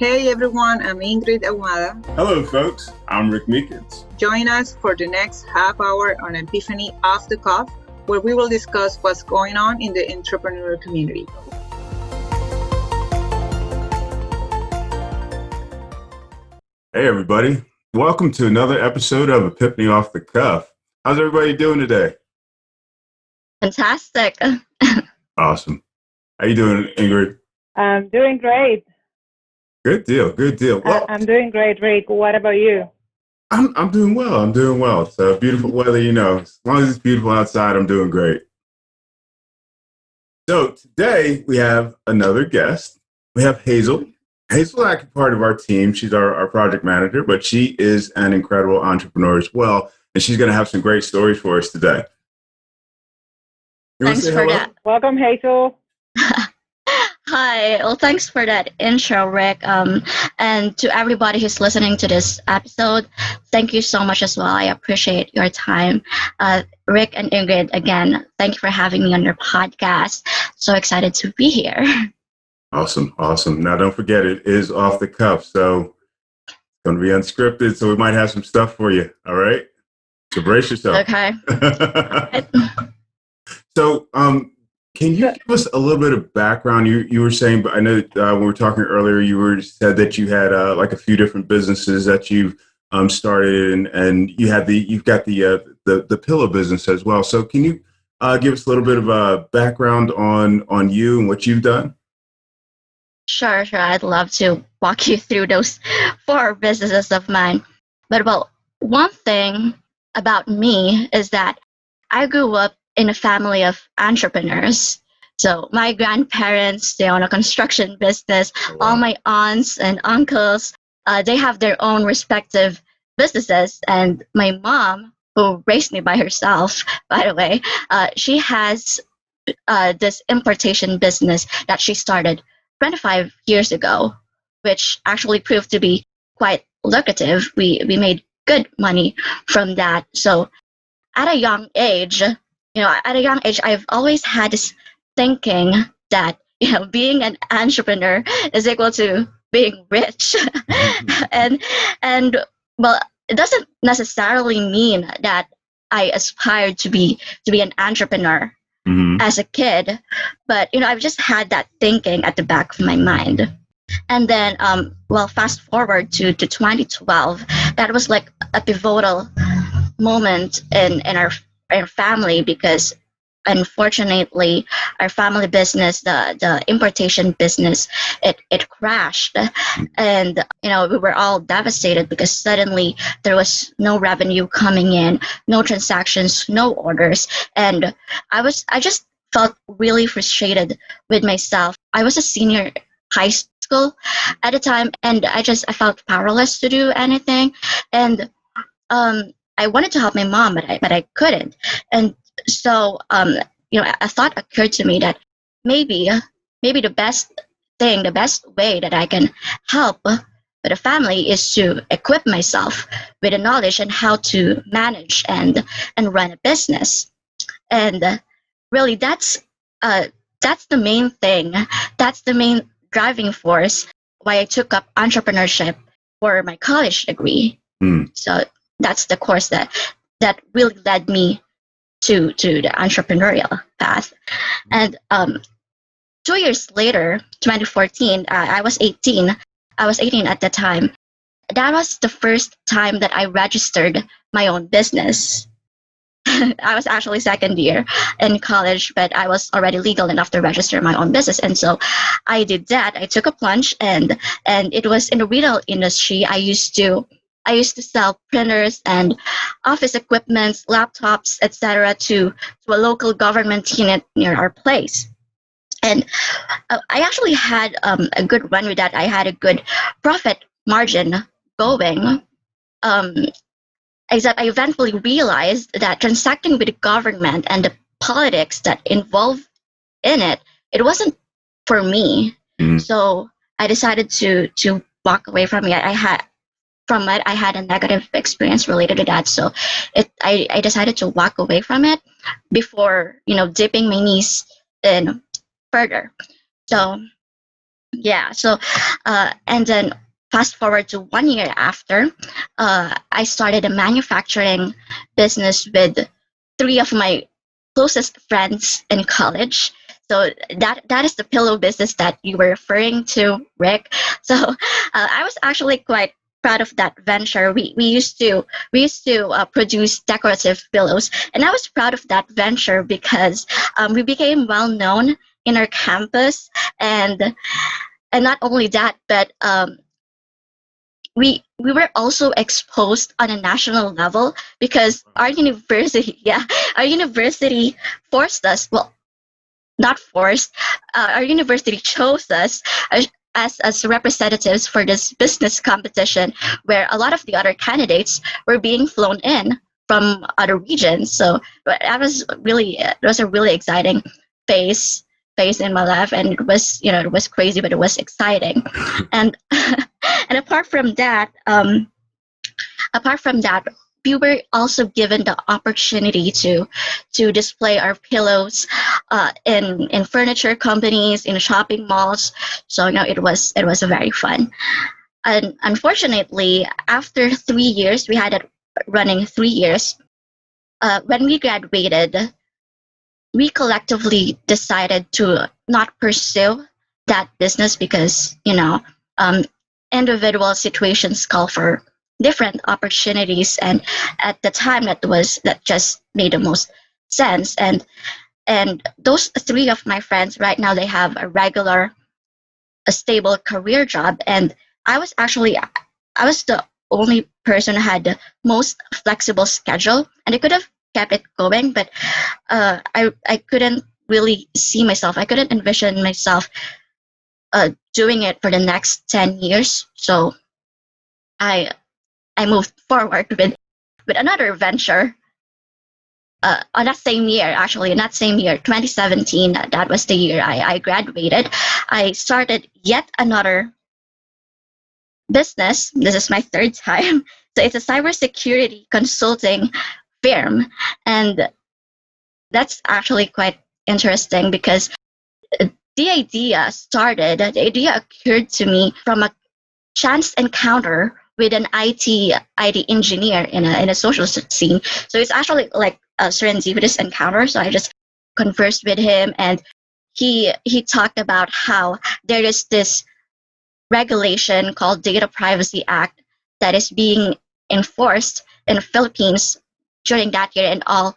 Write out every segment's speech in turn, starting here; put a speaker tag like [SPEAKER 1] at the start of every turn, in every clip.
[SPEAKER 1] Hey everyone, I'm Ingrid Ahumada.
[SPEAKER 2] Hello folks, I'm Rick Meekins.
[SPEAKER 1] Join us for the next half hour on Epiphany Off the Cuff, where we will discuss what's going on in the entrepreneurial community.
[SPEAKER 2] Hey everybody, welcome to another episode of Epiphany Off the Cuff. How's everybody doing today?
[SPEAKER 3] Fantastic.
[SPEAKER 2] Awesome. How you doing, Ingrid?
[SPEAKER 4] I'm doing great.
[SPEAKER 2] Good deal, good deal.
[SPEAKER 4] Well, I'm doing great, Rick. What about you?
[SPEAKER 2] I'm doing well. It's beautiful weather, As long as it's beautiful outside, I'm doing great. So today we have another guest. We have Hazel. Hazel's actually part of our team. She's our project manager, but she is an incredible entrepreneur as well, and she's going to have some great stories for us today.
[SPEAKER 3] Thanks for that.
[SPEAKER 4] Welcome, Hazel.
[SPEAKER 3] Hi. Well, thanks for that intro, Rick. And to everybody who's listening to this episode, thank you so much as well. I appreciate your time. Rick and Ingrid, again, thank you for having me on your podcast. So excited to be here.
[SPEAKER 2] Awesome. Now, don't forget, it is off the cuff, so it's going to be unscripted, so we might have some stuff for you, all right? So brace yourself.
[SPEAKER 3] Okay.
[SPEAKER 2] So, can you give us a little bit of background? You were saying, but I know when we were talking earlier, said that you had like a few different businesses that you've started, and you've got the pillow business as well. So, can you give us a little bit of a background on you and what you've done?
[SPEAKER 3] Sure. I'd love to walk you through those 4 businesses of mine. But one thing about me is that I grew up in a family of entrepreneurs. So my grandparents, they own a construction business.
[SPEAKER 2] Oh, wow.
[SPEAKER 3] All my aunts and uncles, they have their own respective businesses. And my mom, who raised me by herself, by the way, she has this importation business that she started 25 years ago, which actually proved to be quite lucrative. We made good money from that. So at a young age, I've always had this thinking that, being an entrepreneur is equal to being rich. and well, it doesn't necessarily mean that I aspired to be an entrepreneur as a kid, but I've just had that thinking at the back of my mind. And then fast forward to 2012, that was like a pivotal moment in our family, because unfortunately our family business, the importation business, it crashed, and we were all devastated because suddenly there was no revenue coming in, no transactions, no orders, and I just felt really frustrated with myself. I was a senior high school at the time, and I felt powerless to do anything, and I wanted to help my mom, but I couldn't. And so, a thought occurred to me that maybe the best way that I can help with a family is to equip myself with the knowledge on how to manage and run a business. And really, that's the main thing. That's the main driving force why I took up entrepreneurship for my college degree. So that's the course that really led me to the entrepreneurial path. And 2 years later, 2014, I was 18. I was 18 at the time. That was the first time that I registered my own business. I was actually second year in college, but I was already legal enough to register my own business. And so I did that. I took a plunge, and it was in the retail industry. I used to sell printers and office equipment, laptops, etc., to a local government unit near our place. And I actually had a good run with that. I had a good profit margin going. Except I eventually realized that transacting with the government and the politics that involved in it wasn't for me. So I decided to walk away from it. I had a negative experience related to that. So I decided to walk away from it before, dipping my knees in further. So Yeah. So, and then fast forward to 1 year after, I started a manufacturing business with three of my closest friends in college. So that is the pillow business that you were referring to, Rick. So I was actually quite proud of that venture. We used to produce decorative pillows, and I was proud of that venture because we became well known in our campus, and not only that, but we were also exposed on a national level because our university, yeah, our university forced us. Well, not forced. Our university chose us as representatives for this business competition, where a lot of the other candidates were being flown in from other regions. So that was really it was a really exciting phase phase in my life, and it was it was crazy, but it was exciting. And and apart from that, we were also given the opportunity to display our pillows in furniture companies, in shopping malls. So it was very fun. And unfortunately, after 3 years, we had it running 3 years. When we graduated, we collectively decided to not pursue that business because um, individual situations call for different opportunities, and at the time that just made the most sense. And those three of my friends right now, they have a stable career job, and I was the only person who had the most flexible schedule, and I could have kept it going, but I couldn't really see myself. I couldn't envision myself doing it for the next 10 years. So I I moved forward with another venture. On that same year, actually, in that same year, 2017, that was the year I graduated. I started yet another business. This is my third time. So it's a cybersecurity consulting firm, and that's actually quite interesting because the idea occurred to me from a chance encounter with an IT engineer in a social scene. So it's actually like a serendipitous encounter. So I just conversed with him, and he talked about how there is this regulation called Data Privacy Act that is being enforced in the Philippines during that year, and all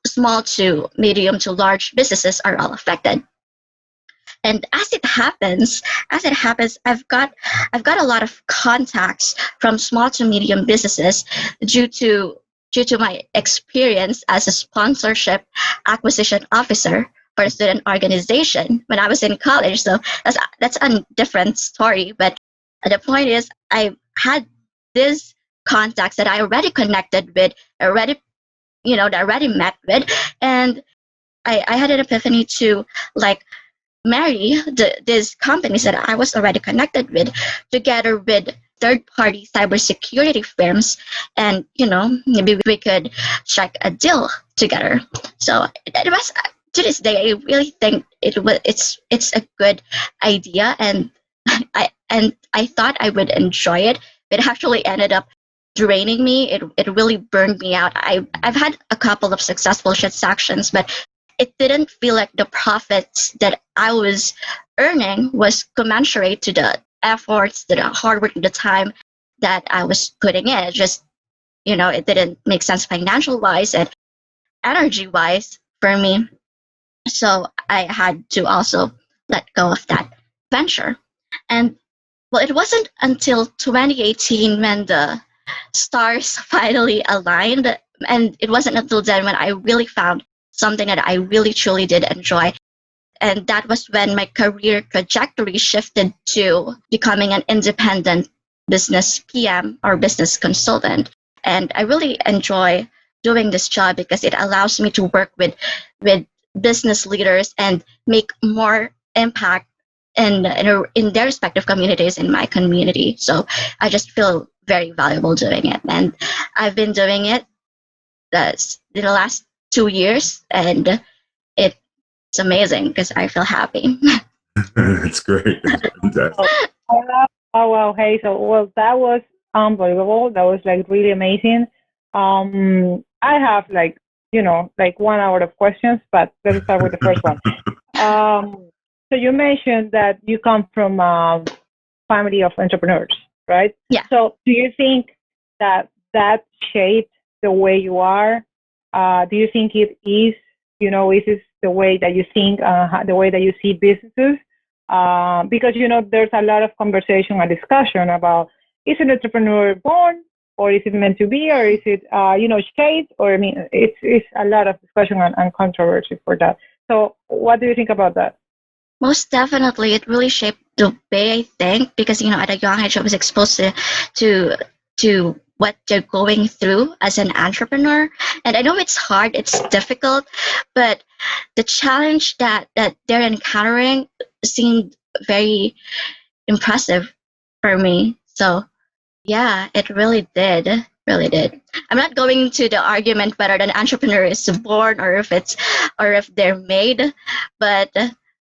[SPEAKER 3] small to medium to large businesses are all affected. And as it happens, I've got a lot of contacts from small to medium businesses due to due to my experience as a sponsorship acquisition officer for a student organization when I was in college. So that's a different story. But the point is, I had these contacts that I already connected with, that I already met with, and I had an epiphany to like marry these companies that I was already connected with together with third-party cybersecurity firms, and maybe we could strike a deal together. So it was to this day I really think it's a good idea, and I thought I would enjoy it. It actually ended up draining me. It really burned me out. I've had a couple of successful transactions, but it didn't feel like the profits that I was earning was commensurate to the efforts, to the hard work, the time that I was putting in. It just, it didn't make sense financial wise and energy wise for me. So I had to also let go of that venture. And well, it wasn't until 2018 when the stars finally aligned. And it wasn't until then when I really found something that I really truly did enjoy. And that was when my career trajectory shifted to becoming an independent business PM or business consultant. And I really enjoy doing this job because it allows me to work with business leaders and make more impact in their respective communities, in my community. So I just feel very valuable doing it. And I've been doing it in the last 2 years, and it's amazing because I feel happy.
[SPEAKER 2] That's great. That's fantastic.
[SPEAKER 4] Oh, wow, Hazel. Well, that was unbelievable. That was like really amazing. I have like, like 1 hour of questions, but let's start with the first one. So you mentioned that you come from a family of entrepreneurs, right?
[SPEAKER 3] Yeah.
[SPEAKER 4] So do you think that shaped the way you are? Do you think it is, is this the way that you think, the way that you see businesses? Because, there's a lot of conversation and discussion about, is an entrepreneur born, or is it meant to be, or is it, shaped? Or, I mean, it's a lot of discussion and controversy for that. So what do you think about that?
[SPEAKER 3] Most definitely, it really shaped the way I think because at a young age I was exposed to to what they're going through as an entrepreneur, and I know it's hard, it's difficult, but the challenge that they're encountering seemed very impressive for me. So yeah, it really did. Really did. I'm not going to the argument whether an entrepreneur is born or if they're made, but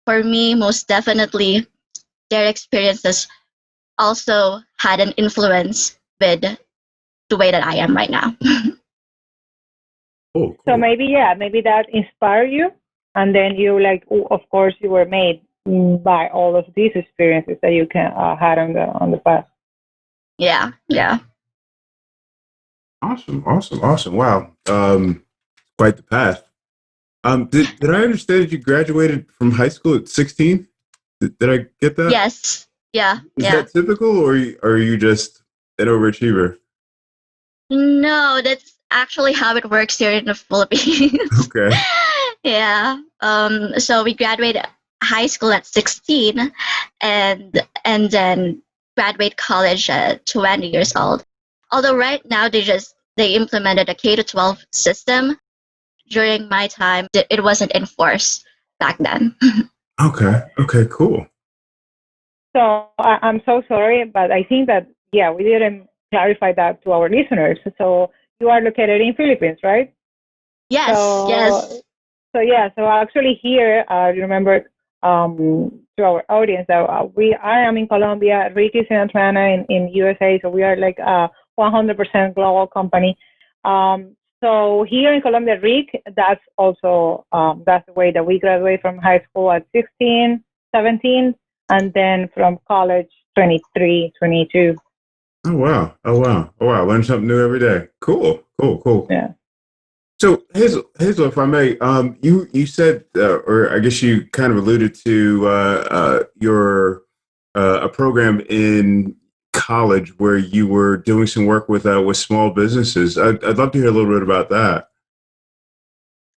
[SPEAKER 3] for me, most definitely, their experiences also had an influence with the way that I am right now.
[SPEAKER 2] Oh, cool.
[SPEAKER 4] So maybe that inspired you, and then you like, of course, you were made by all of these experiences that you can had on the past.
[SPEAKER 3] Yeah.
[SPEAKER 2] Awesome. Wow. Quite the path. Did I understand that you graduated from high school at 16? Did I get that?
[SPEAKER 3] Yes. Yeah.
[SPEAKER 2] Is that typical, or are you just an overachiever?
[SPEAKER 3] No, that's actually how it works here in the Philippines.
[SPEAKER 2] Okay.
[SPEAKER 3] Yeah. So we graduated high school at 16, and then graduate college at 20 years old. Although right now they implemented a K to 12 system. During my time, it wasn't enforced back then.
[SPEAKER 2] Okay, cool.
[SPEAKER 4] So I'm so sorry, but I think that we didn't clarify that to our listeners. So you are located in Philippines, right?
[SPEAKER 3] Yes.
[SPEAKER 4] So actually here, you remember to our audience that I am in Colombia, Rick is in Atlanta in USA, so we are like a 100% global company. So here in Colombia, Rick, that's also that's the way that we graduate from high school at 16, 17, and then from college 23, 22.
[SPEAKER 2] Oh wow! Learn something new every day. Cool.
[SPEAKER 4] Yeah.
[SPEAKER 2] So Hazel, if I may, you said, or I guess you kind of alluded to your a program in college where you were doing some work with small businesses. I'd love to hear a little bit about that.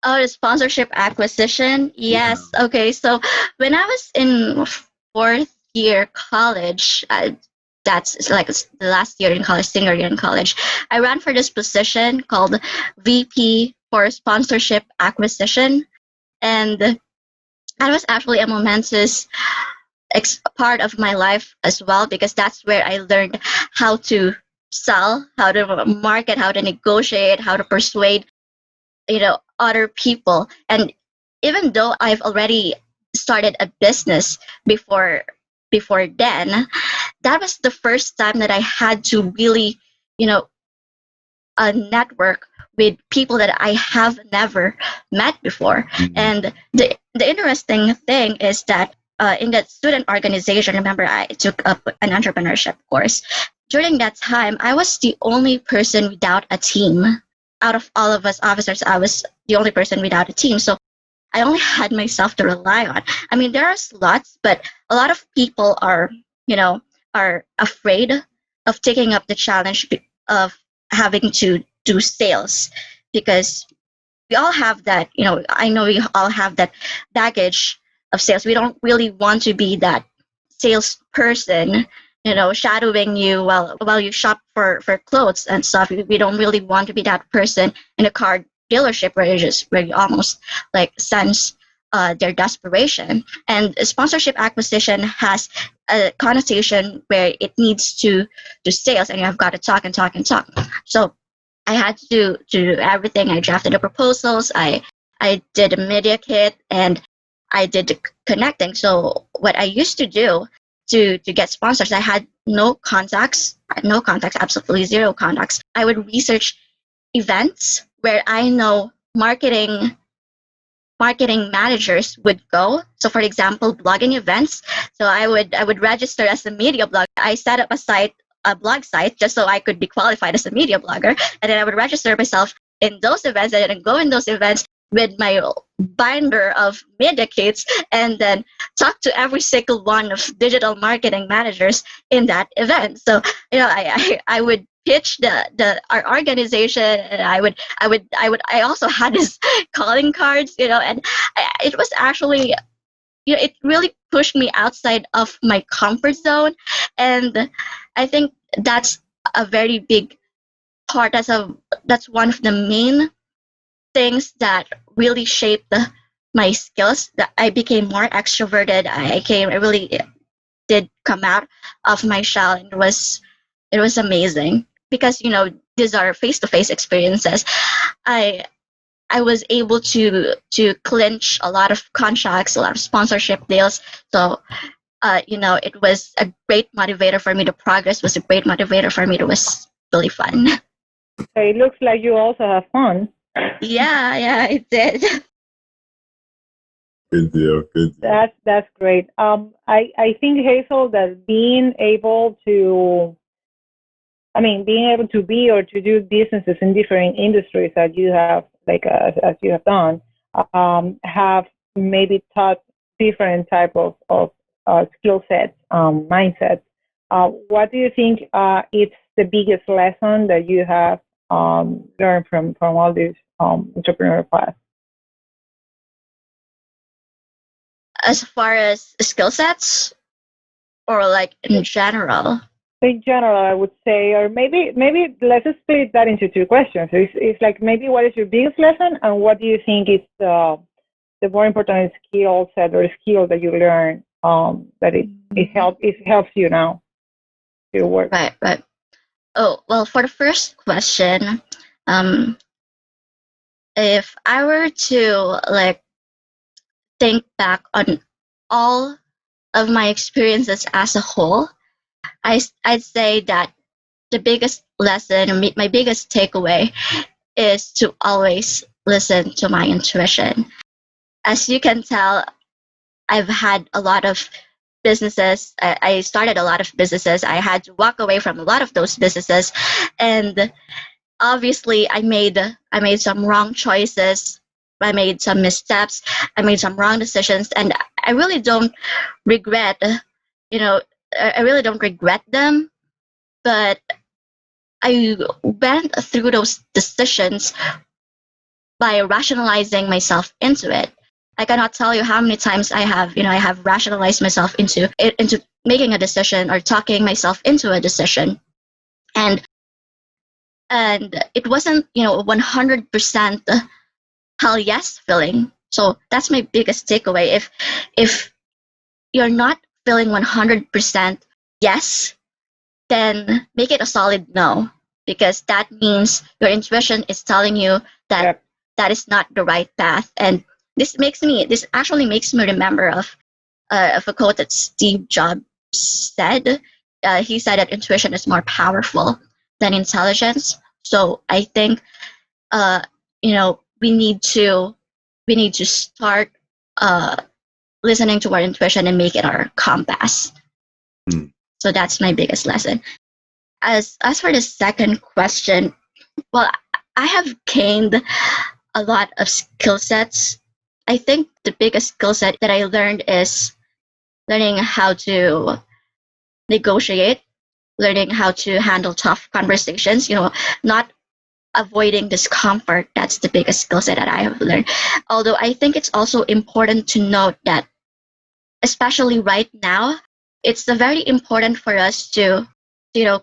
[SPEAKER 3] Oh, the sponsorship acquisition. Yes.
[SPEAKER 2] Yeah.
[SPEAKER 3] Okay. So when I was in fourth year college, that's like the last year in college, senior year in college, I ran for this position called VP for Sponsorship Acquisition. And that was actually a momentous part of my life as well, because that's where I learned how to sell, how to market, how to negotiate, how to persuade, other people. And even though I've already started a business before then, that was the first time that I had to really, network with people that I have never met before. Mm-hmm. And the interesting thing is that in that student organization, remember I took up an entrepreneurship course. During that time, I was the only person without a team. Out of all of us officers, I was the only person without a team. So I only had myself to rely on. I mean, there are slots, but a lot of people are afraid of taking up the challenge of having to do sales, because we all have that, I know we all have that baggage of sales. We don't really want to be that salesperson, shadowing you while you shop for clothes and stuff. We don't really want to be that person in a car dealership where you almost like sense their desperation. And sponsorship acquisition has a connotation where it needs to do sales, and you have got to talk and talk and talk. So I had to do everything. I drafted the proposals. I did a media kit, and I did the connecting. So what I used to do to get sponsors, I had no contacts, absolutely zero contacts. I would research events where I know marketing managers would go. So for example, blogging events. So I would register as a media blogger. I set up a blog site just so I could be qualified as a media blogger. And then I would register myself in those events and then go in those events with my binder of media kits and then talk to every single one of digital marketing managers in that event. So, I would pitch our organization, and I also had this calling cards, and it was actually, it really pushed me outside of my comfort zone. And I think that's a very big part. That's one of the main things that really shaped my skills. That I became more extroverted. I really did come out of my shell, and it was amazing because these are face-to-face experiences. I was able to clinch a lot of contracts, a lot of sponsorship deals. So it was a great motivator for me. The progress was a great motivator for me. It was really fun.
[SPEAKER 4] So it looks like you also have fun.
[SPEAKER 3] Yeah, I did.
[SPEAKER 2] Good deal. Good deal.
[SPEAKER 4] That's great. I think, Hazel, that being able to be or to do businesses in different industries that you have, like as you have done, have maybe taught different type of skill sets, mindsets. What do you think is the biggest lesson that you have learned from all these entrepreneurial class?
[SPEAKER 3] As far as skill sets, or like in general?
[SPEAKER 4] In general, I would say, or maybe let's just split that into two questions. It's like, maybe what is your biggest lesson, and what do you think is the more important skill set or skill that you learn that it helps you now to work?
[SPEAKER 3] Right. Oh, well, for the first question, if I were to like think back on all of my experiences as a whole, I'd say that the biggest lesson, or my biggest takeaway, is to always listen to my intuition. As you can tell, I've had a lot of businesses. I started a lot of businesses. I had to walk away from a lot of those businesses, and obviously I made some wrong choices. I made some missteps. I made some wrong decisions, and I really don't regret. I really don't regret them. But I went through those decisions by rationalizing myself into it. I cannot tell you how many times I have rationalized myself into making a decision or talking myself into a decision, and it wasn't 100% hell yes feeling. So that's my biggest takeaway. If you're not feeling 100% yes, then make it a solid no, because that means your intuition is telling you that that is not the right path. And this actually makes me remember of a quote that Steve Jobs said. He said that intuition is more powerful than intelligence. So I think we need to start listening to our intuition and make it our compass. So that's my biggest lesson. As for the second question, well, I have gained a lot of skill sets. I think the biggest skill set that I learned is learning how to negotiate, learning how to handle tough conversations, not avoiding discomfort. That's the biggest skill set that I have learned. Although I think it's also important to note that, especially right now, it's very important for us to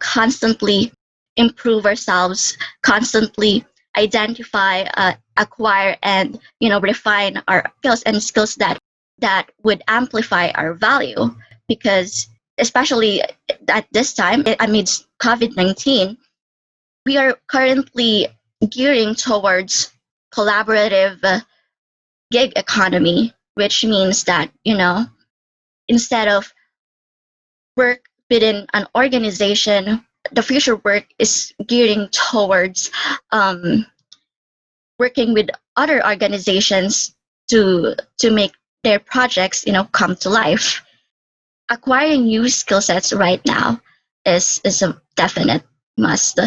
[SPEAKER 3] constantly improve ourselves, constantly identify, acquire, and refine our skills that would amplify our value. Because especially at this time, amidst COVID-19, we are currently gearing towards collaborative gig economy. which means that, instead of work within an organization, the future work is gearing towards um, working with other organizations to make their projects, come to life. Acquiring new skill sets right now is a definite must.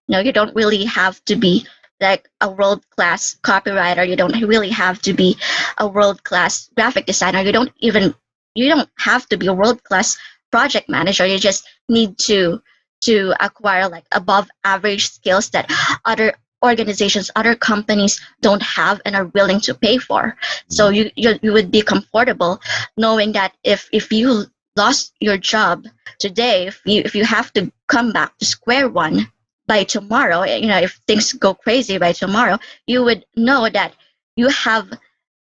[SPEAKER 3] You don't really have to be like a world class copywriter. You don't really have to be a world class graphic designer. You don't have to be a world class project manager. You just need to acquire like above average skills that other organizations, other companies don't have and are willing to pay for. So you would be comfortable knowing that if you lost your job today, if you have to come back to square one by tomorrow, if things go crazy by tomorrow, you would know that you have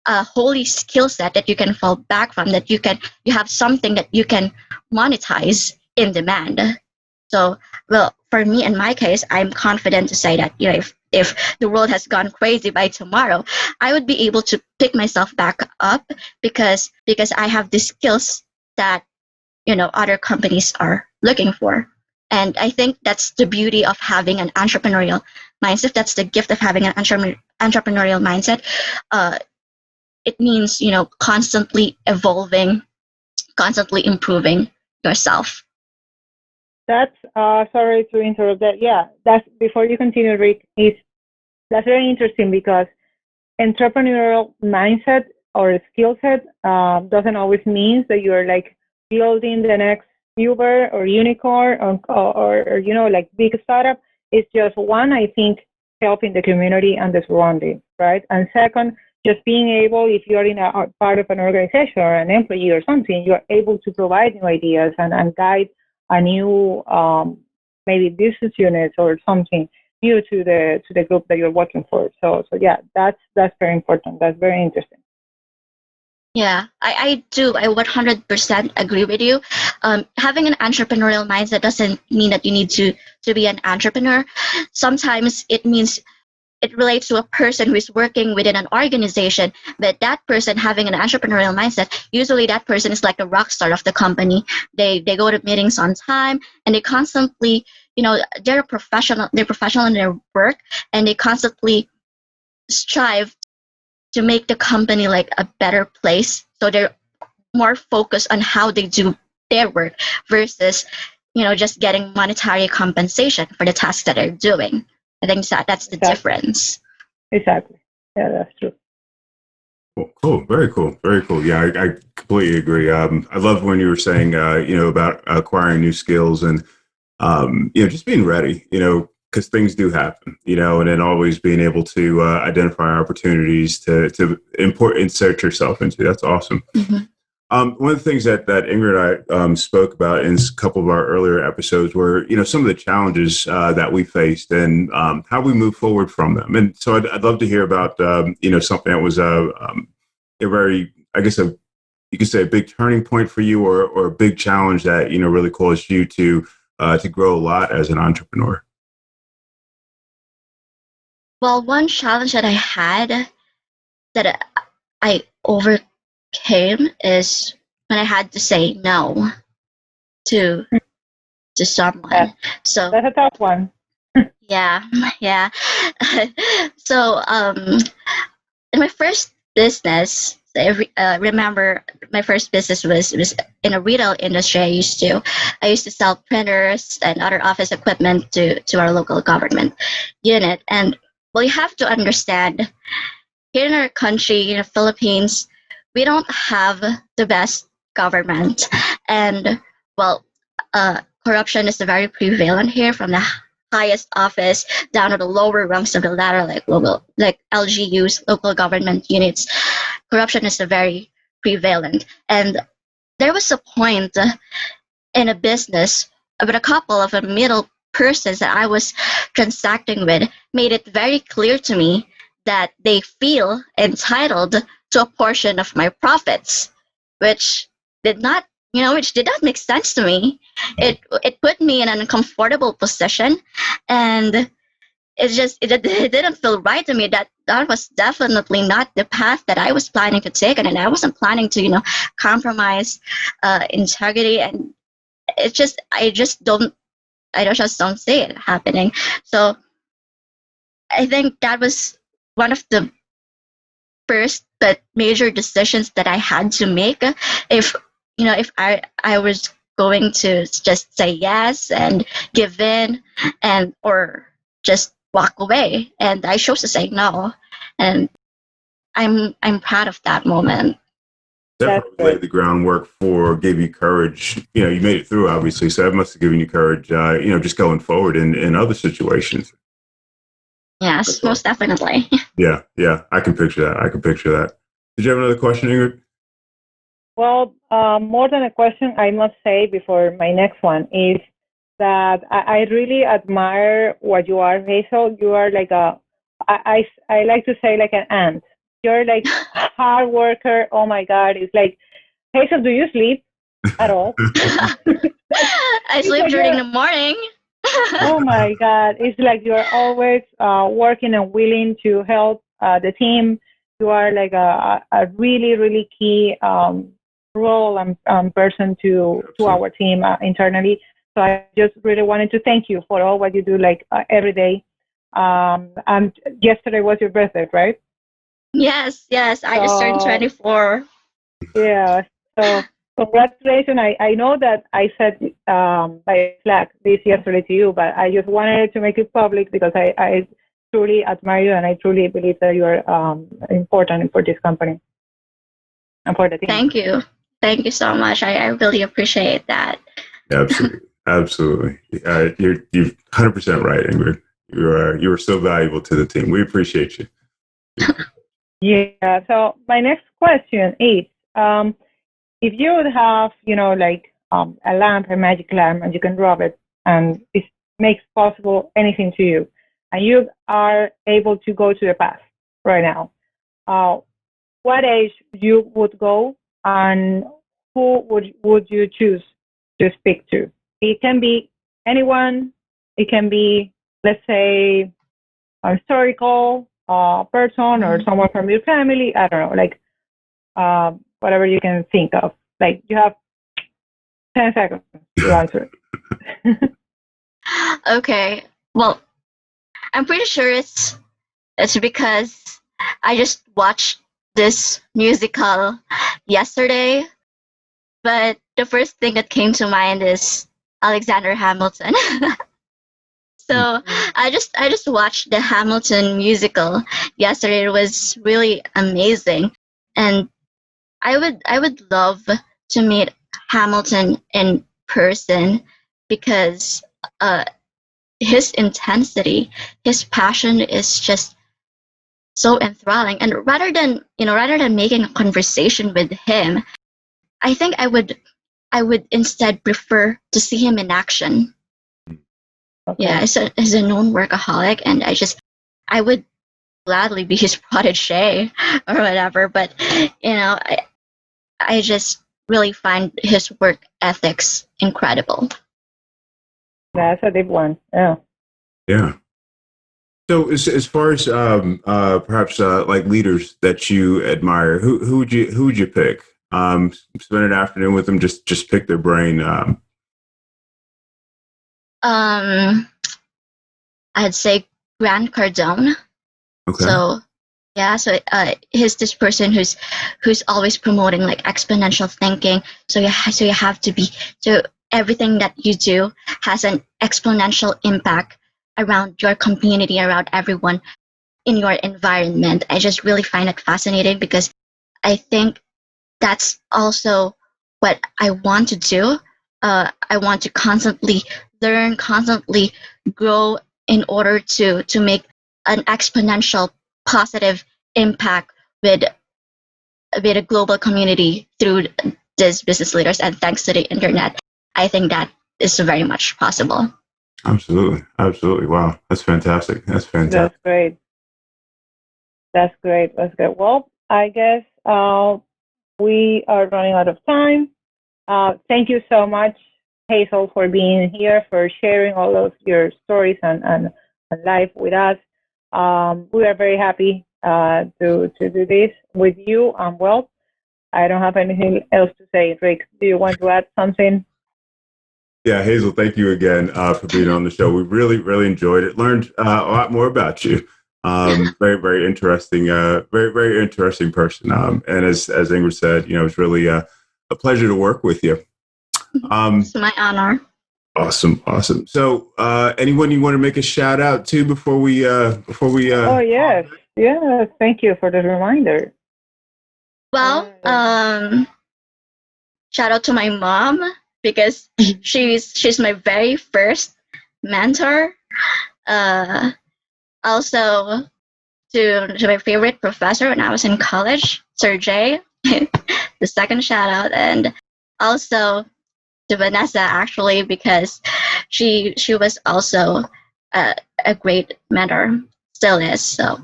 [SPEAKER 3] a holy skill set that you can fall back from, that you have something that you can monetize in demand. So, well, for me in my case, I'm confident to say that, if the world has gone crazy by tomorrow, I would be able to pick myself back up because I have the skills that other companies are looking for. And I think that's the beauty of having an entrepreneurial mindset. That's the gift of having an entrepreneurial mindset. It means constantly evolving, constantly improving yourself.
[SPEAKER 4] That's sorry to interrupt that. Yeah, that's before you continue, Rick. That's very interesting because entrepreneurial mindset or skill set doesn't always mean that you're like building the next Uber or unicorn or like big startup. It's just one, I think, helping the community and the surrounding, right? And second, just being able, if you're in a part of an organization or an employee or something, you're able to provide new ideas and guide a new maybe business unit or something new to the group that you're working for. So yeah, that's very important. That's very interesting.
[SPEAKER 3] Yeah, I do. I 100% agree with you. Having an entrepreneurial mindset doesn't mean that you need to be an entrepreneur. Sometimes it means it relates to a person who is working within an organization, but that person having an entrepreneurial mindset, usually that person is like the rock star of the company. They go to meetings on time, and they constantly, they're professional in their work, and they constantly strive to make the company like a better place. So they're more focused on how they do their work versus, just getting monetary compensation for the tasks that they're doing. I think that's the difference.
[SPEAKER 4] Exactly. Yeah, that's true.
[SPEAKER 2] Cool. Very cool. Very cool. Yeah, I completely agree. I love when you were saying, about acquiring new skills and, just being ready, because things do happen, and then always being able to identify opportunities to insert yourself into. That's awesome.
[SPEAKER 3] Mm-hmm.
[SPEAKER 2] One of the things that Ingrid and I spoke about in a couple of our earlier episodes were, some of the challenges that we faced and how we move forward from them. And so I'd love to hear about, something that was a very, I guess, you could say a big turning point for you or a big challenge that, really caused you to grow a lot as an entrepreneur.
[SPEAKER 3] Well, one challenge that I had that I overcame is when I had to say no to someone. So
[SPEAKER 4] that's a tough one.
[SPEAKER 3] yeah. So in my first business, I remember my first business was in a retail industry. I used to sell printers and other office equipment to our local government unit. And well, you have to understand, here in our country, Philippines, we don't have the best government, and well, corruption is very prevalent here, from the highest office down to the lower rungs of the ladder, like LGUs, local government units. Corruption is very prevalent, and there was a point in a business with a couple of middle persons that I was transacting with made it very clear to me that they feel entitled to a portion of my profits, which did not make sense to me. It put me in an uncomfortable position, and it didn't feel right to me. That was definitely not the path that I was planning to take, and I wasn't planning to compromise integrity. And I just don't see it happening. So I think that was one of the first but major decisions that I had to make. If I was going to just say yes and give in, and or just walk away, and I chose to say no, and I'm proud of that moment.
[SPEAKER 2] Definitely laid the groundwork gave you courage. You made it through, obviously, so that must have given you courage, just going forward in other situations.
[SPEAKER 3] Yes, most definitely.
[SPEAKER 2] Yeah, I can picture that. Did you have another question, Ingrid?
[SPEAKER 4] Well, more than a question, I must say before my next one is that I really admire what you are, Hazel. You are like I like to say like an ant. You're like a hard worker. Oh my God. It's like, Hazel, do you sleep at all?
[SPEAKER 3] I sleep during the morning.
[SPEAKER 4] Oh my God. It's like you're always working and willing to help the team. You are like a really, really key role and person to our team internally. So I just really wanted to thank you for all what you do like every day. And yesterday was your birthday, right?
[SPEAKER 3] Yes. I just turned 24.
[SPEAKER 4] Yeah. So congratulations. I know that I said by Slack this yesterday to you, but I just wanted to make it public because I truly admire you and I truly believe that you are important for this company and for the team.
[SPEAKER 3] Thank you so much. I really appreciate that.
[SPEAKER 2] Absolutely. You're 100% right, Ingrid. You are so valuable to the team. We appreciate you.
[SPEAKER 4] Yeah. So my next question is, if you would have, like a lamp, a magic lamp, and you can rub it, and it makes possible anything to you, and you are able to go to the past right now, what age you would go, and who would you choose to speak to? It can be anyone. It can be, let's say, a historical person or someone from your family. I don't know, like whatever you can think of. Like you have 10 seconds to answer it.
[SPEAKER 3] Okay. Well, I'm pretty sure it's because I just watched this musical yesterday, but the first thing that came to mind is Alexander Hamilton. So I just watched the Hamilton musical yesterday. It was really amazing, and I would love to meet Hamilton in person because his intensity, his passion is just so enthralling. And rather than making a conversation with him, I think I would instead prefer to see him in action. Okay. Yeah, as a known workaholic, and I would gladly be his protege or whatever. But I just really find his work ethics incredible.
[SPEAKER 4] That's a big one. Yeah.
[SPEAKER 2] Yeah. So as far as perhaps like leaders that you admire, who would you pick? Spend an afternoon with them, just pick their brain.
[SPEAKER 3] I'd say Grant Cardone.
[SPEAKER 2] Okay.
[SPEAKER 3] So he's this person who's always promoting like exponential thinking. So you have to be, so everything that you do has an exponential impact around your community, around everyone in your environment. I just really find it fascinating because I think that's also what I want to do. I want to constantly learn, constantly grow in order to make an exponential positive impact with a global community through these business leaders. And thanks to the internet, I think that is very much possible.
[SPEAKER 2] Absolutely. Wow, that's fantastic. That's
[SPEAKER 4] great. That's great. Well, I guess we are running out of time. Thank you so much, Hazel, for being here, for sharing all of your stories and live with us. We are very happy to do this with you. Well, I don't have anything else to say. Rick, do you want to add something?
[SPEAKER 2] Yeah, Hazel, thank you again for being on the show. We really, really enjoyed it. Learned a lot more about you. Very, very interesting. Very, very interesting person. And as Ingrid said, it's really a pleasure to work with you.
[SPEAKER 3] It's my honor.
[SPEAKER 2] Awesome. So, anyone you want to make a shout out to before we?
[SPEAKER 4] Oh yes, thank you for the reminder.
[SPEAKER 3] Well, shout out to my mom because she's my very first mentor. Also to my favorite professor when I was in college, Sir Jay, the second shout out, and also to Vanessa actually because she was also a great mentor, still is. So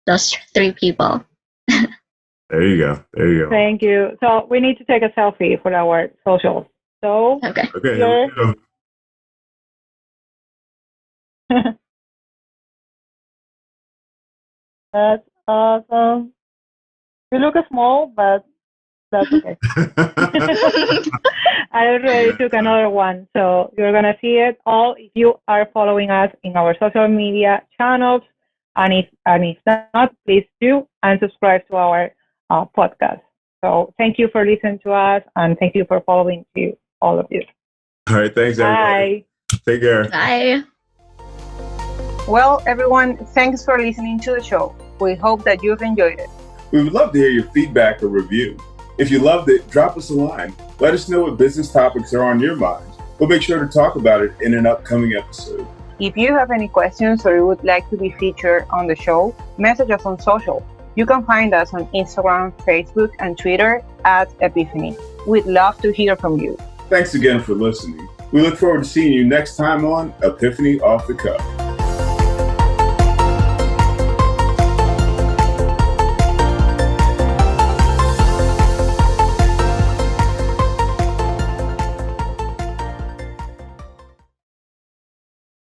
[SPEAKER 3] those 3 people.
[SPEAKER 2] There you go.
[SPEAKER 4] Thank you. So we need to take a selfie for our socials. So
[SPEAKER 3] Okay.
[SPEAKER 2] Here we go.
[SPEAKER 4] That's awesome. You look small, but that's okay. I already took another one, so you're gonna see it all if you are following us in our social media channels, and if not, please do and subscribe to our podcast. So thank you for listening to us, and thank you for following to all of you.
[SPEAKER 2] All right, thanks everybody.
[SPEAKER 4] Bye.
[SPEAKER 2] Take care.
[SPEAKER 3] Bye.
[SPEAKER 1] Well, everyone, thanks for listening to the show. We hope that you've enjoyed it.
[SPEAKER 2] We would love to hear your feedback or review. If you loved it, drop us a line. Let us know what business topics are on your mind. We'll make sure to talk about it in an upcoming episode.
[SPEAKER 1] If you have any questions or you would like to be featured on the show, message us on social. You can find us on Instagram, Facebook, and Twitter at Aepiphanni. We'd love to hear from you.
[SPEAKER 2] Thanks again for listening. We look forward to seeing you next time on Epiphany Off the Cuff.